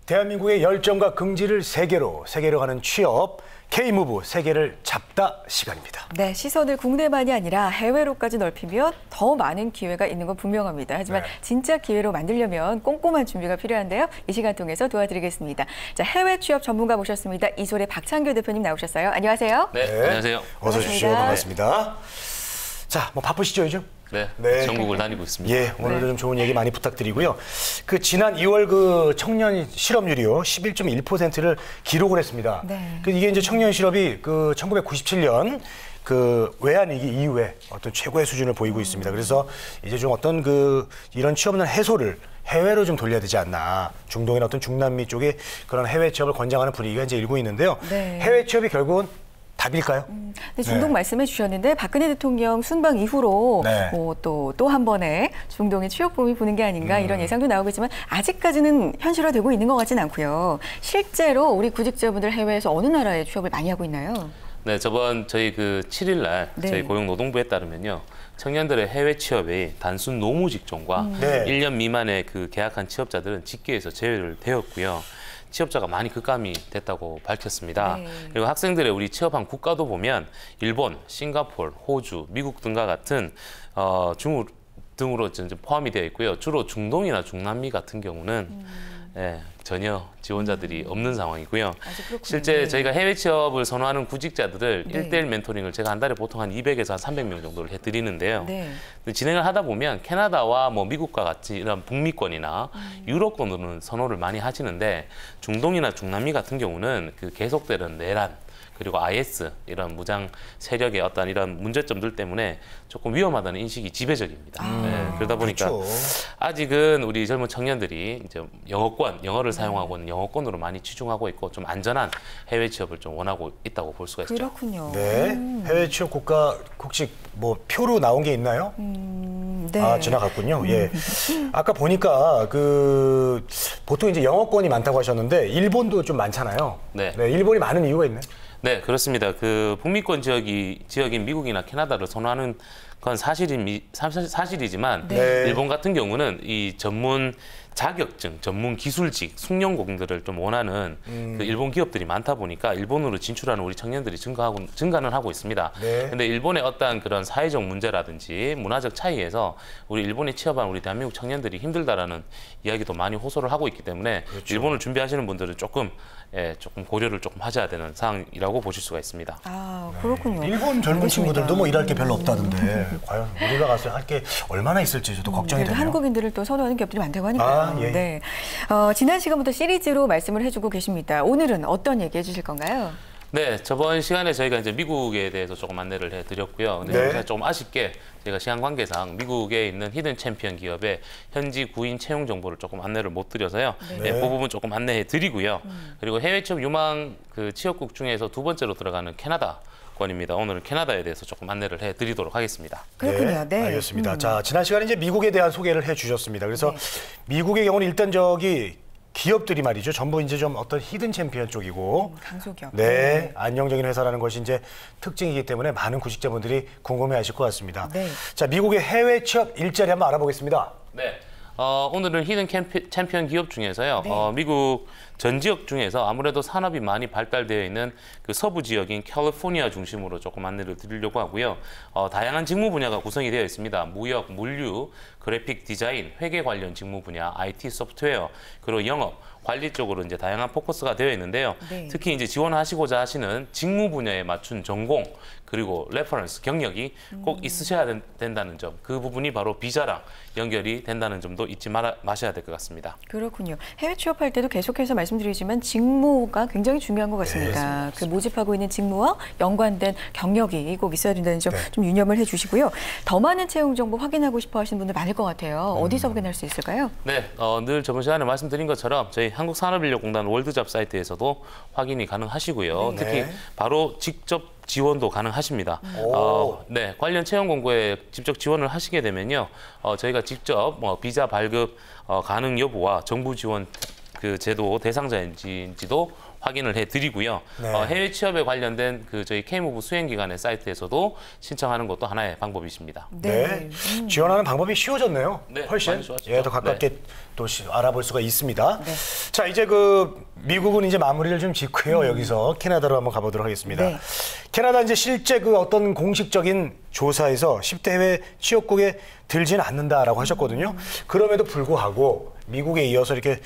대한민국의 열정과 긍지를 세계로 가는 취업, K-무브 세계를 잡다 시간입니다. 네, 시선을 국내만이 아니라 해외로까지 넓히면 더 많은 기회가 있는 건 분명합니다. 하지만 진짜 기회로 만들려면 꼼꼼한 준비가 필요한데요. 이 시간 통해서 도와드리겠습니다. 자, 해외 취업 전문가 모셨습니다. 이솔의 박창규 대표님 나오셨어요. 안녕하세요. 네, 안녕하세요. 어서 오십시오. 반갑습니다. 자, 뭐 바쁘시죠, 요즘? 네, 전국을 다니고 있습니다. 예, 오늘도 좀 좋은 얘기 많이 부탁드리고요. 그 지난 2월 그 청년 실업률이요, 11.1%를 기록을 했습니다. 네. 그 이게 이제 청년 실업이 그 1997년 그 외환위기 이후에 어떤 최고의 수준을 보이고 있습니다. 그래서 이제 좀 어떤 그 이런 취업난 해소를 해외로 좀 돌려야 되지 않나. 중동이나 어떤 중남미 쪽에 그런 해외 취업을 권장하는 분위기가 이제 일고 있는데요. 네. 해외 취업이 결국은 답일까요? 네, 중동 말씀해 주셨는데 박근혜 대통령 순방 이후로 또 한 번의 중동의 취업붐이 부는 게 아닌가 이런 예상도 나오고 있지만 아직까지는 현실화되고 있는 것 같지는 않고요. 실제로 우리 구직자분들 해외에서 어느 나라에 취업을 많이 하고 있나요? 네, 저희 그 7일 날 저희 고용노동부에 따르면요. 청년들의 해외 취업이 단순 노무 직종과 1년 미만의 그 계약한 취업자들은 직계에서 제외를 되었고요. 취업자가 많이 급감이 됐다고 밝혔습니다. 그리고 학생들의 우리 취업한 국가도 보면 일본, 싱가포르, 호주, 미국 등과 같은 중국 등으로 포함이 되어 있고요. 주로 중동이나 중남미 같은 경우는 전혀 지원자들이 없는 상황이고요. 실제 저희가 해외 취업을 선호하는 구직자들을 1:1 멘토링을 제가 한 달에 보통 한 200에서 한 300명 정도를 해드리는데요. 진행을 하다 보면 캐나다와 뭐 미국과 같이 이런 북미권이나 유럽권으로는 선호를 많이 하시는데 중동이나 중남미 같은 경우는 그 계속되는 내란 그리고 IS 이런 무장 세력의 어떤 이런 문제점들 때문에 조금 위험하다는 인식이 지배적입니다. 그러다 보니까 아직은 우리 젊은 청년들이 이제 영어를 사용하고 있는 영어권으로 많이 치중하고 있고 좀 안전한 해외 취업을 좀 원하고 있다고 볼 수가 있죠. 그렇군요. 네, 해외 취업 국가 혹시 뭐 표로 나온 게 있나요? 네. 아, 지나갔군요. 예. 아까 보니까 그 보통 이제 영어권이 많다고 하셨는데 일본도 좀 많잖아요. 네, 일본이 많은 이유가 있나요? 네, 그렇습니다. 그 북미권 지역인 미국이나 캐나다를 선호하는 건 사실이지만 일본 같은 경우는 이 전문 자격증, 전문 기술직, 숙련공들을 좀 원하는 그 일본 기업들이 많다 보니까 일본으로 진출하는 우리 청년들이 증가는 하고 있습니다. 근데 일본의 어떠한 그런 사회적 문제라든지 문화적 차이에서 우리 일본에 취업한 우리 대한민국 청년들이 힘들다라는 이야기도 많이 호소를 하고 있기 때문에 일본을 준비하시는 분들은 조금 고려를 조금 하셔야 되는 상황이라고 보실 수가 있습니다. 아, 그렇군요. 일본 젊은 친구들도 뭐 일할 게 별로 없다던데 과연 우리가 가서 할 게 얼마나 있을지 저도 걱정이 되네요. 한국인들을 또 선호하는 기업들이 많다고 하니까요. 네. 지난 시간부터 시리즈로 말씀을 해주고 계십니다. 오늘은 어떤 얘기 해주실 건가요? 네, 저번 시간에 저희가 이제 미국에 대해서 조금 안내를 해드렸고요. 근데 조금 아쉽게 제가 시간 관계상 미국에 있는 히든 챔피언 기업의 현지 구인 채용 정보를 조금 안내를 못 드려서요. 그 부분 조금 안내해 드리고요. 그리고 해외 취업 유망 그 취업국 중에서 두 번째로 들어가는 캐나다. 권입니다. 오늘은 캐나다에 대해서 조금 안내를 해드리도록 하겠습니다. 그렇군요. 네. 알겠습니다. 자, 지난 시간에 이제 미국에 대한 소개를 해주셨습니다. 그래서 미국의 경우는 일단 기업들이 말이죠. 전부 이제 좀 어떤 히든 챔피언 쪽이고, 강소기업. 안정적인 회사라는 것이 이제 특징이기 때문에 많은 구직자분들이 궁금해하실 것 같습니다. 자, 미국의 해외 취업 일자리 한번 알아보겠습니다. 네. 오늘은 히든 챔피언 기업 중에서요. 미국 전 지역 중에서 아무래도 산업이 많이 발달되어 있는 그 서부 지역인 캘리포니아 중심으로 조금 안내를 드리려고 하고요. 다양한 직무 분야가 구성이 되어 있습니다. 무역, 물류, 그래픽 디자인, 회계 관련 직무 분야, IT 소프트웨어, 그리고 영업, 관리 쪽으로 이제 다양한 포커스가 되어 있는데요. 특히 이제 지원하시고자 하시는 직무 분야에 맞춘 전공, 그리고 레퍼런스, 경력이 꼭 있으셔야 된다는 점, 그 부분이 바로 비자랑 연결이 된다는 점도 잊지 마셔야 될 것 같습니다. 그렇군요. 해외 취업할 때도 계속해서 말씀드리지만 직무가 굉장히 중요한 것 같습니다. 그 모집하고 있는 직무와 연관된 경력이 꼭 있어야 된다는 점 좀 유념을 해주시고요. 더 많은 채용 정보 확인하고 싶어 하시는 분들 많을 것 같아요. 어디서 확인할 수 있을까요? 네, 늘 저번 시간에 말씀드린 것처럼 저희 한국산업인력공단 월드잡 사이트에서도 확인이 가능하시고요. 특히 바로 직접 지원도 가능하십니다. 네, 관련 채용 공고에 직접 지원을 하시게 되면요, 저희가 직접 비자 발급 가능 여부와 정부 지원 그 제도 대상자인지도 확인을 해드리고요. 네. 해외 취업에 관련된 그 저희 K무브 수행기관의 사이트에서도 신청하는 것도 하나의 방법이십니다. 네. 지원하는 방법이 쉬워졌네요. 네, 훨씬 많이 좋아졌죠. 예, 더 가깝게 또 알아볼 수가 있습니다. 네. 자, 이제 그 미국은 이제 마무리를 좀 짓고요. 여기서 캐나다로 한번 가보도록 하겠습니다. 네. 캐나다 이제 실제 그 어떤 공식적인 조사에서 10대 해외 취업국에 들지는 않는다라고 하셨거든요. 그럼에도 불구하고 미국에 이어서 이렇게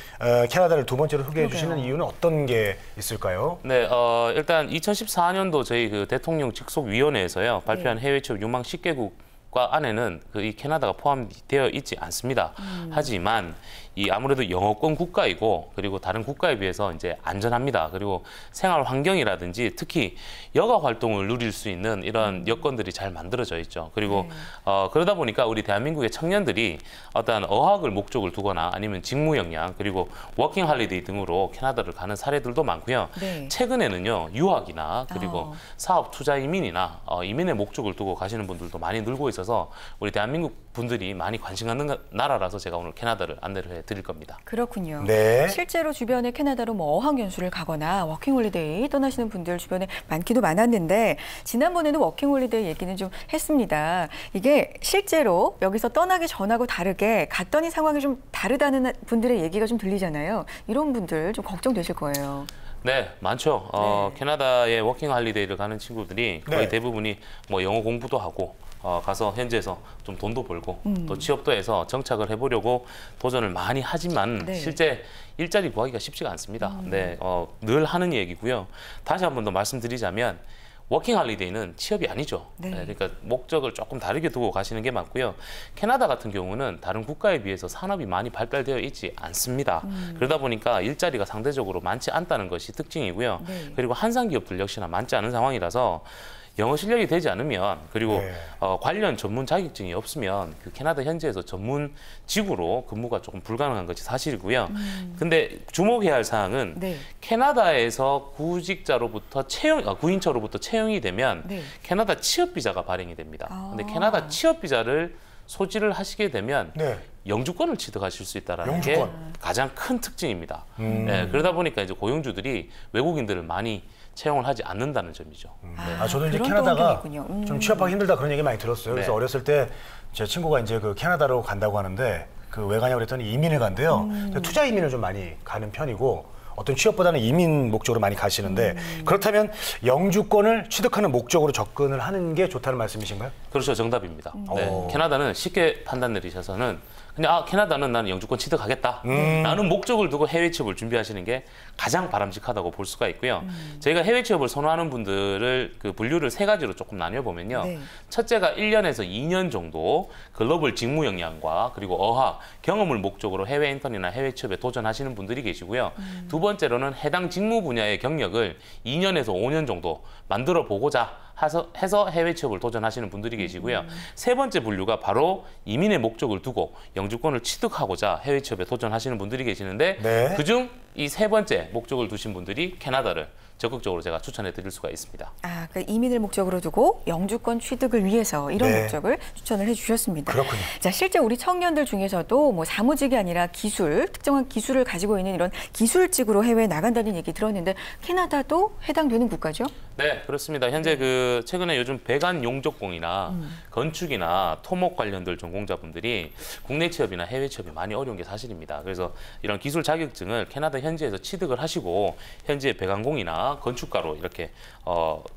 캐나다를 두 번째로 소개해 주시는 이유는 어떤 게 있을까요? 네, 일단 2014년도 저희 그 대통령 직속위원회에서요 발표한 해외 취업 유망 10개국과 안에는 그 이 캐나다가 포함되어 있지 않습니다. 하지만 이 아무래도 영어권 국가이고 그리고 다른 국가에 비해서 이제 안전합니다. 그리고 생활 환경이라든지 특히 여가 활동을 누릴 수 있는 이런 여건들이 잘 만들어져 있죠. 그리고 그러다 보니까 우리 대한민국의 청년들이 어떤 어학을 목적을 두거나 아니면 직무 역량 그리고 워킹 할리데이 등으로 캐나다를 가는 사례들도 많고요. 네. 최근에는요 유학이나 그리고 사업 투자 이민이나 이민의 목적을 두고 가시는 분들도 많이 늘고 있어서 우리 대한민국 분들이 많이 관심 갖는 나라라서 제가 오늘 캐나다를 안내를 해드릴 겁니다. 그렇군요. 네. 실제로 주변에 캐나다로 뭐 어학연수를 가거나 워킹홀리데이 떠나시는 분들 주변에 많기도 많았는데 지난번에는 워킹홀리데이 얘기는 좀 했습니다. 이게 실제로 여기서 떠나기 전하고 다르게 갔더니 상황이 좀 다르다는 분들의 얘기가 좀 들리잖아요. 이런 분들 좀 걱정되실 거예요. 네, 많죠. 캐나다에 워킹 할리데이를 가는 친구들이 거의 네. 대부분이 뭐 영어 공부도 하고 가서 현지에서 좀 돈도 벌고 또 취업도 해서 정착을 해보려고 도전을 많이 하지만 네. 실제 일자리 구하기가 쉽지가 않습니다. 네, 늘 하는 얘기고요. 다시 한 번 더 말씀드리자면 워킹 할리데이는 취업이 아니죠. 네. 네, 그러니까 목적을 조금 다르게 두고 가시는 게 맞고요. 캐나다 같은 경우는 다른 국가에 비해서 산업이 많이 발달되어 있지 않습니다. 그러다 보니까 일자리가 상대적으로 많지 않다는 것이 특징이고요. 네. 그리고 한산 기업들 역시나 많지 않은 상황이라서 영어 실력이 되지 않으면 그리고 네. 관련 전문 자격증이 없으면 그 캐나다 현지에서 전문 직으로 근무가 조금 불가능한 것이 사실이고요. 근데 주목해야 할 사항은 네. 캐나다에서 구직자로부터 구인처로부터 채용이 되면 네. 캐나다 취업 비자가 발행이 됩니다. 근데 캐나다 취업 비자를 소지를 하시게 되면 네. 영주권을 취득하실 수 있다는 게 영주권. 가장 큰 특징입니다. 네, 그러다 보니까 이제 고용주들이 외국인들을 많이 채용을 하지 않는다는 점이죠. 저도 이제 그런 캐나다가 또한 있군요. 좀 취업하기 힘들다 그런 얘기 많이 들었어요. 그래서 네. 어렸을 때 제 친구가 이제 그 캐나다로 간다고 하는데 그 왜 가냐고 그랬더니 이민을 간대요. 투자 이민을 좀 많이 가는 편이고 어떤 취업보다는 이민 목적으로 많이 가시는데 그렇다면 영주권을 취득하는 목적으로 접근을 하는 게 좋다는 말씀이신가요? 그렇죠, 정답입니다. 네, 오. 캐나다는 쉽게 판단 내리셔서는 그냥 캐나다는 나는 영주권 취득하겠다 라는 목적을 두고 해외 취업을 준비하시는 게 가장 바람직하다고 볼 수가 있고요. 저희가 해외 취업을 선호하는 분들을 그 분류를 세 가지로 조금 나뉘어보면요. 네. 첫째가 1년에서 2년 정도 글로벌 직무 역량과 그리고 어학, 경험을 목적으로 해외 인턴이나 해외 취업에 도전하시는 분들이 계시고요. 두 번째로는 해당 직무 분야의 경력을 2년에서 5년 정도 만들어 보고자 해서 해외 취업을 도전하시는 분들이 계시고요. 세 번째 분류가 바로 이민의 목적을 두고 영주권을 취득하고자 해외 취업에 도전하시는 분들이 계시는데 네. 그중 이 세 번째 목적을 두신 분들이 캐나다를 적극적으로 제가 추천해 드릴 수가 있습니다. 그러니까 이민을 목적으로 두고 영주권 취득을 위해서 이런 네. 목적을 추천을 해주셨습니다. 그렇군요. 자, 실제 우리 청년들 중에서도 뭐 사무직이 아니라 기술, 특정한 기술을 가지고 있는 이런 기술직으로 해외에 나간다는 얘기 들었는데 캐나다도 해당되는 국가죠? 네, 그렇습니다. 현재 그 최근에 요즘 배관 용접공이나 건축이나 토목 관련들 전공자분들이 국내 취업이나 해외 취업이 많이 어려운 게 사실입니다. 그래서 이런 기술 자격증을 캐나다 현지에서 취득을 하시고 현지의 배관공이나 건축가로 이렇게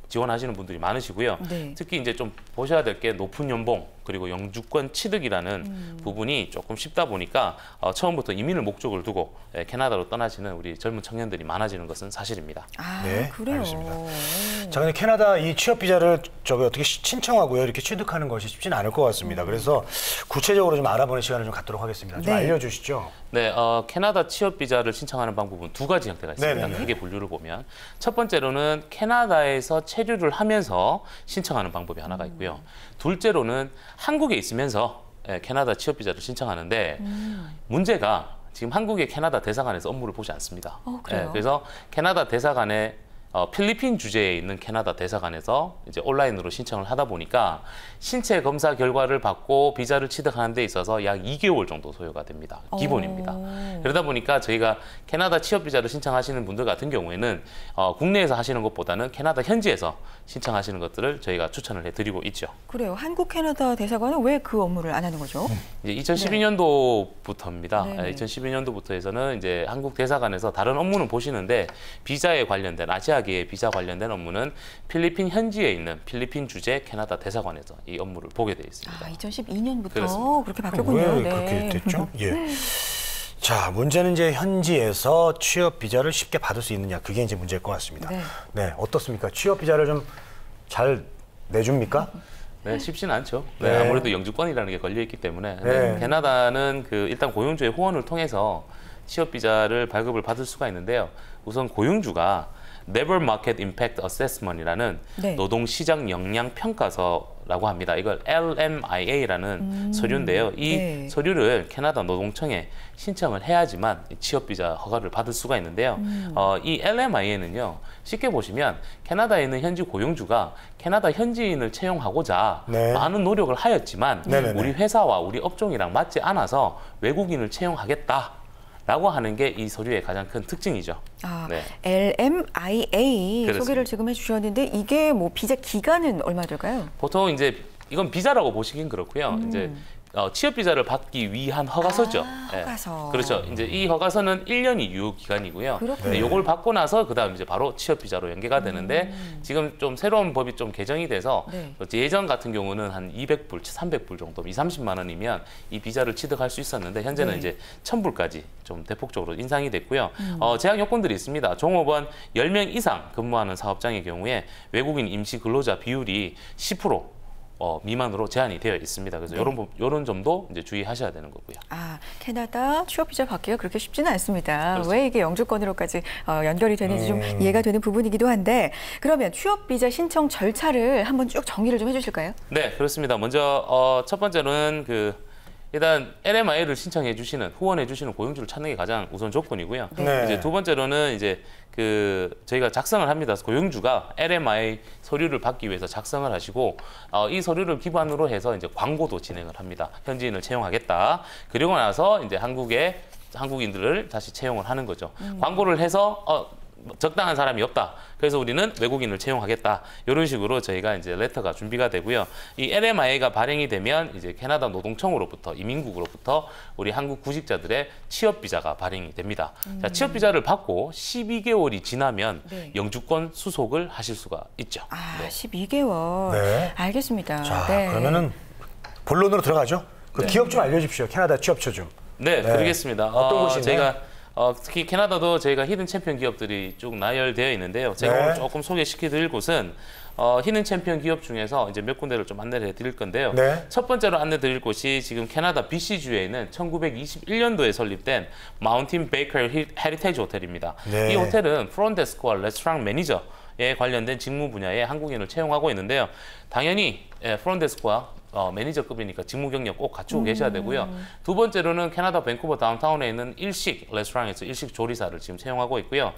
지원하시는 분들이 많으시고요. 네. 특히 이제 좀 보셔야 될 게 높은 연봉 그리고 영주권 취득이라는 부분이 조금 쉽다 보니까 처음부터 이민을 목적으로 두고 캐나다로 떠나시는 우리 젊은 청년들이 많아지는 것은 사실입니다. 네, 그래요. 알겠습니다. 자, 근데 캐나다 이 취업 비자를 어떻게 신청하고요, 이렇게 취득하는 것이 쉽지는 않을 것 같습니다. 그래서 구체적으로 좀 알아보는 시간을 좀 갖도록 하겠습니다. 좀 네. 알려주시죠. 네, 캐나다 취업 비자를 신청하는 방법은 두 가지 형태가 있습니다. 네네네. 크게 분류를 보면 첫 번째로는 캐나다에서 체류를 하면서 신청하는 방법이 하나가 있고요. 둘째로는 한국에 있으면서 캐나다 취업 비자를 신청하는데 문제가 지금 한국의 캐나다 대사관에서 업무를 보지 않습니다. 그래요? 그래서 캐나다 대사관에 필리핀 주재에 있는 캐나다 대사관에서 이제 온라인으로 신청을 하다 보니까 신체 검사 결과를 받고 비자를 취득하는 데 있어서 약 2개월 정도 소요가 됩니다. 기본입니다. 그러다 보니까 저희가 캐나다 취업 비자를 신청하시는 분들 같은 경우에는 국내에서 하시는 것보다는 캐나다 현지에서 신청하시는 것들을 저희가 추천을 해드리고 있죠. 그래요. 한국 캐나다 대사관은 왜 그 업무를 안 하는 거죠? 이제 2012년도부터입니다. 네. 2012년도부터에서는 이제 한국 대사관에서 다른 업무는 보시는데 비자에 관련된 아시아계의 비자 관련된 업무는 필리핀 현지에 있는 필리핀 주재 캐나다 대사관에서 이 업무를 보게 되어 있습니다. 2012년부터 그렇습니다. 그렇게 바뀌었군요. 왜 그렇게 됐죠? 예. 자, 문제는 이제 현지에서 취업 비자를 쉽게 받을 수 있느냐, 그게 이제 문제일 것 같습니다. 네, 어떻습니까? 취업 비자를 좀 잘 내줍니까? 네, 쉽지는 않죠. 네, 아무래도 영주권이라는 게 걸려 있기 때문에 캐나다는 일단 고용주의 후원을 통해서 취업 비자를 발급을 받을 수가 있는데요. 우선 고용주가 Labor Market Impact Assessment이라는 노동 시장 영향 평가서라고 합니다. 이걸 LMIA라는 서류인데요. 이 서류를 캐나다 노동청에 신청을 해야지만 취업 비자 허가를 받을 수가 있는데요. 이 LMIA는요, 쉽게 보시면 캐나다에 있는 현지 고용주가 캐나다 현지인을 채용하고자 많은 노력을 하였지만 우리 회사와 우리 업종이랑 맞지 않아서 외국인을 채용하겠다. 라고 하는 게 이 서류의 가장 큰 특징이죠. LMIA 그렇습니다. 소개를 지금 해주셨는데 이게 뭐 비자 기간은 얼마 될까요? 보통 이제 이건 비자라고 보시긴 그렇고요. 이제 취업 비자를 받기 위한 허가서죠. 허가서. 그렇죠. 이제 이 허가서는 1년이 유효 기간이고요. 그렇군요. 이걸 받고 나서 그다음 이제 바로 취업 비자로 연계가 되는데 지금 좀 새로운 법이 좀 개정이 돼서 예전 같은 경우는 한 200불, 300불 정도, 30만 원이면 이 비자를 취득할 수 있었는데 현재는 이제 1000불까지 좀 대폭적으로 인상이 됐고요. 제약 요건들이 있습니다. 종업원 10명 이상 근무하는 사업장의 경우에 외국인 임시 근로자 비율이 10% 미만으로 제한이 되어 있습니다. 그래서 이런 점도 이제 주의하셔야 되는 거고요. 캐나다 취업 비자 받기가 그렇게 쉽지는 않습니다. 그렇습니다. 왜 이게 영주권으로까지 연결이 되는지 좀 이해가 되는 부분이기도 한데 그러면 취업 비자 신청 절차를 한번 쭉 정리를 좀 해주실까요? 네, 그렇습니다. 먼저 첫 번째로는 일단 LMIA를 신청해 주시는 후원해 주시는 고용주를 찾는 게 가장 우선 조건이고요. 이제 두 번째로는 이제 저희가 작성을 합니다. 고용주가 LMIA 서류를 받기 위해서 작성을 하시고 이 서류를 기반으로 해서 이제 광고도 진행을 합니다. 현지인을 채용하겠다. 그리고 나서 이제 한국인들을 다시 채용을 하는 거죠. 광고를 해서 적당한 사람이 없다. 그래서 우리는 외국인을 채용하겠다. 이런 식으로 저희가 이제 레터가 준비가 되고요. 이 LMIA가 발행이 되면 이제 캐나다 노동청으로부터 이민국으로부터 우리 한국 구직자들의 취업 비자가 발행이 됩니다. 자, 취업 비자를 받고 12개월이 지나면 영주권 수속을 하실 수가 있죠. 12개월. 알겠습니다. 자, 그러면은 본론으로 들어가죠. 그 기업 좀 알려주십시오. 캐나다 취업처 좀. 네, 그러겠습니다. 어떤 곳인가요? 저희가 특히 캐나다도 저희가 히든 챔피언 기업들이 쭉 나열되어 있는데요. 제가 오늘 조금 소개시켜드릴 곳은 히든 챔피언 기업 중에서 이제 몇 군데를 좀 안내를 해드릴 건데요. 첫 번째로 안내드릴 곳이 지금 캐나다 BC주에 있는 1921년도에 설립된 마운틴 베이커 헤리테이지 호텔입니다. 이 호텔은 프론데스크와 레스토랑 매니저에 관련된 직무 분야에 한국인을 채용하고 있는데요. 당연히 프론데스크와 매니저급이니까 직무 경력 꼭 갖추고 계셔야 되고요. 두 번째로는 캐나다 밴쿠버 다운타운에 있는 일식 레스토랑에서 일식 조리사를 지금 채용하고 있고요.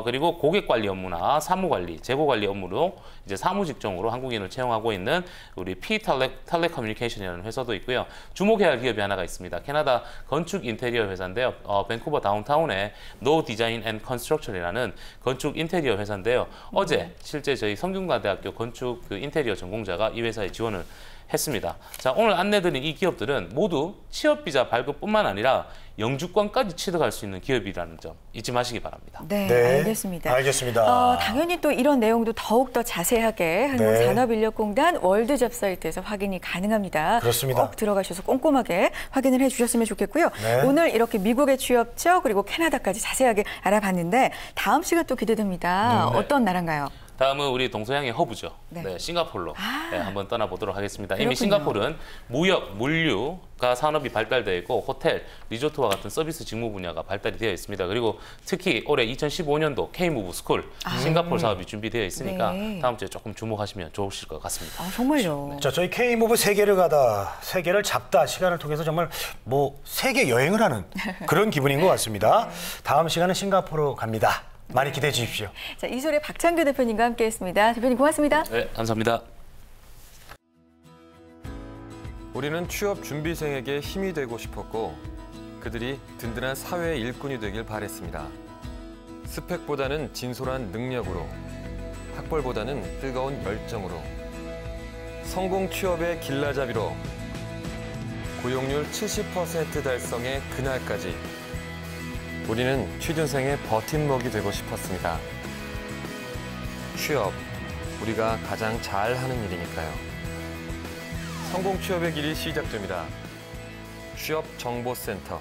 그리고 고객 관리 업무나 사무 관리, 재고 관리 업무로 이제 사무 직종으로 한국인을 채용하고 있는 우리 P 텔레커뮤니케이션이라는 회사도 있고요. 주목해야 할 기업이 하나가 있습니다. 캐나다 건축 인테리어 회사인데요. 밴쿠버 다운타운에 No Design and Construction이라는 건축 인테리어 회사인데요. 어제 실제 저희 성균관대학교 건축 인테리어 전공자가 이 회사에 지원을 했습니다. 자, 오늘 안내드린 이 기업들은 모두 취업 비자 발급뿐만 아니라 영주권까지 취득할 수 있는 기업이라는 점 잊지 마시기 바랍니다. 네, 알겠습니다. 알겠습니다. 당연히 또 이런 내용도 더욱 더 자세하게 한국산업인력공단 월드잡 사이트에서 확인이 가능합니다. 그렇습니다. 꼭 들어가셔서 꼼꼼하게 확인을 해주셨으면 좋겠고요. 오늘 이렇게 미국의 취업처 그리고 캐나다까지 자세하게 알아봤는데 다음 시간 또 기대됩니다. 어떤 나라인가요? 다음은 우리 동서양의 허브죠. 싱가포르로 한번 떠나보도록 하겠습니다. 그렇군요. 이미 싱가포르는 무역, 물류가 산업이 발달되어 있고 호텔, 리조트와 같은 서비스 직무 분야가 발달이 되어 있습니다. 그리고 특히 올해 2015년도 K-무브 스쿨 싱가포르 사업이 준비되어 있으니까 다음 주에 조금 주목하시면 좋으실 것 같습니다. 정말요. 자, 저희 K-무브 세계를 가다, 세계를 잡다 시간을 통해서 정말 세계 여행을 하는 그런 기분인 것 같습니다. 다음 시간은 싱가포르 갑니다. 많이 기대해 주십시오. 자, 이솔의 박창규 대표님과 함께했습니다. 대표님 고맙습니다. 네, 감사합니다. 우리는 취업 준비생에게 힘이 되고 싶었고 그들이 든든한 사회의 일꾼이 되길 바랬습니다. 스펙보다는 진솔한 능력으로, 학벌보다는 뜨거운 열정으로, 성공 취업의 길라잡이로 고용률 70% 달성의 그날까지 우리는 취준생의 버팀목이 되고 싶었습니다. 취업, 우리가 가장 잘하는 일이니까요. 성공 취업의 길이 시작됩니다. 취업정보센터.